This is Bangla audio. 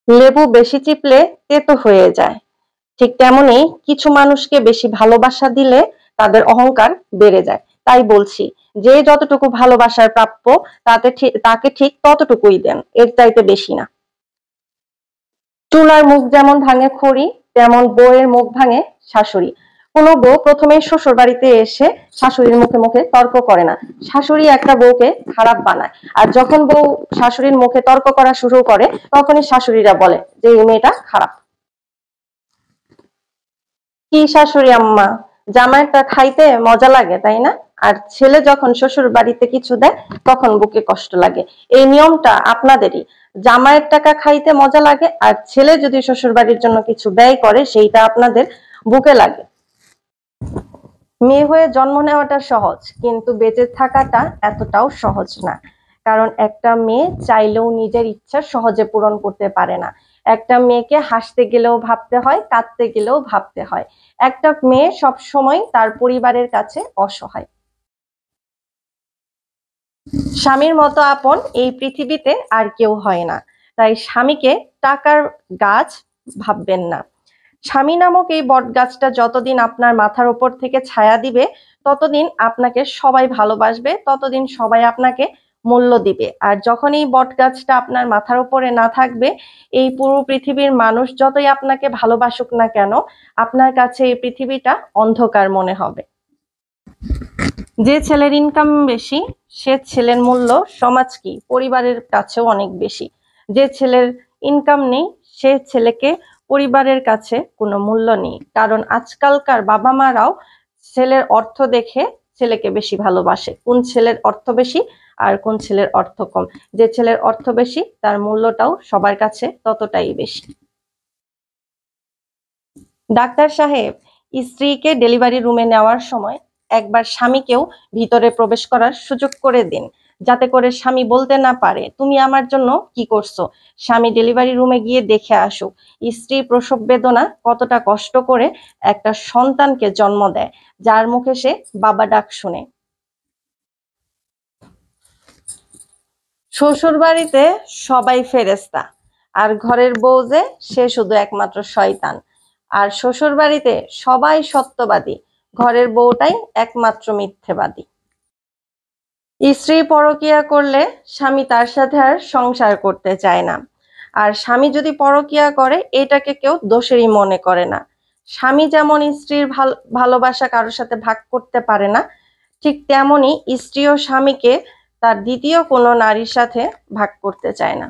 লেবু বেশি চিপলে তেতো হয়ে যায়, ঠিক তেমনি কিছু মানুষকে বেশি ভালোবাসা দিলে তাদের অহংকার বেড়ে যায়। তাই বলছি, যে যতটুকু ভালোবাসার প্রাপ্য তাকে ঠিক ততটুকুই দেন, এর চাইতে বেশি না। চুলার মুখ যেমন ভাঙে খড়ি, তেমন বউয়ের মুখ ভাঙে শাশুড়ি। কোনো বউ প্রথমেই শ্বশুর বাড়িতে এসে শাশুড়ির মুখে মুখে তর্ক করে না, শাশুড়ি একটা বউকে খারাপ বানায়। আর যখন বউ শাশুড়ির মুখে তর্ক করা শুরু করে, তখনই শাশুড়িরা বলে যে এই মেয়েটা খারাপ। কি শাশুড়ি আম্মা, জামাইটা খাইতে মজা লাগে তাই না? আর ছেলে যখন শ্বশুর বাড়িতে কিছু দেয় তখন বুকে কষ্ট লাগে। এই নিয়মটা আপনাদেরই। জামাইয়ের টাকা খাইতে মজা লাগে, আর ছেলে যদি শ্বশুর বাড়ির জন্য কিছু ব্যয় করে সেইটা আপনাদের বুকে লাগে। মেয়ে হয়ে জন্ম নেওয়াটা সহজ, কিন্তু বেঁচে থাকাটা এতটাও সহজ না। কারণ একটা মেয়ে চাইলেও নিজের ইচ্ছা সহজে পূরণ করতে পারে না। একটা মেয়েকে হাসতে গেলেও ভাবতে হয়, কাঁদতে গেলেও ভাবতে হয়। একটা মেয়ে সব সময় তার পরিবারের কাছে অসহায়। স্বামীর মতো আপন এই পৃথিবীতে আর কেউ হয় না। তাই স্বামীকে টাকার গাছ ভাববেন না। স্বামী নামক এই বট গাছটা যতদিন আপনার মাথার উপর থেকে ছায়া দিবে, ততদিন আপনাকে সবাই ভালোবাসবে, ততদিন সবাই আপনাকে মূল্য দিবে। আর যখন এই বট গাছটা আপনার মাথার উপরে না থাকবে, এই পুরো পৃথিবীর মানুষ যতই আপনাকে ভালোবাসুক না কেন, আপনার কাছে এই পৃথিবীটা অন্ধকার মনে হবে। যে ছেলের ইনকাম বেশি, সে ছেলের মূল্য সমাজ কি পরিবারের কাছেও অনেক বেশি। যে ছেলের ইনকাম নেই, সে ছেলেকে পরিবারের কাছে কোনো মূল্য নেই। কারণ আজকালকার বাবা মারাও ছেলের অর্থ দেখে ছেলেকে বেশি ভালোবাসে, কোন ছেলের অর্থ বেশি আর কোন ছেলের অর্থ কম। যে ছেলের অর্থ বেশি তার মূল্যটাও সবার কাছে ততটাই বেশি। ডাক্তার সাহেব, স্ত্রীকে ডেলিভারি রুমে নেওয়ার সময় একবার স্বামীকেও ভিতরে প্রবেশ করার সুযোগ করে দিন, যাতে করে স্বামী বলতে না পারে তুমি আমার জন্য কি করছো। স্বামী ডেলিভারি রুমে গিয়ে দেখে আসুক স্ত্রী প্রসব বেদনা কতটা কষ্ট করে একটা সন্তানকে জন্ম দেয়, যার মুখে সে বাবা ডাক শুনে। শ্বশুর বাড়িতে সবাই ফেরেশতা, আর ঘরের বউ যে সে শুধু একমাত্র শয়তান। আর শ্বশুর বাড়িতে সবাই সত্যবাদী, ঘরের বউটাই একমাত্র মিথ্যেবাদী। স্ত্রী পরকিয়া করলে স্বামী তার সাথে আর সংসার করতে চায় না। আর স্বামী যদি পরকিয়া করে, এটাকে কেউ দোষেরই মনে করে না। স্বামী যেমন স্ত্রীর ভালোবাসা কারোর সাথে ভাগ করতে পারে না, ঠিক তেমনি স্ত্রীও স্বামীকে তার দ্বিতীয় কোনো নারীর সাথে ভাগ করতে চায় না।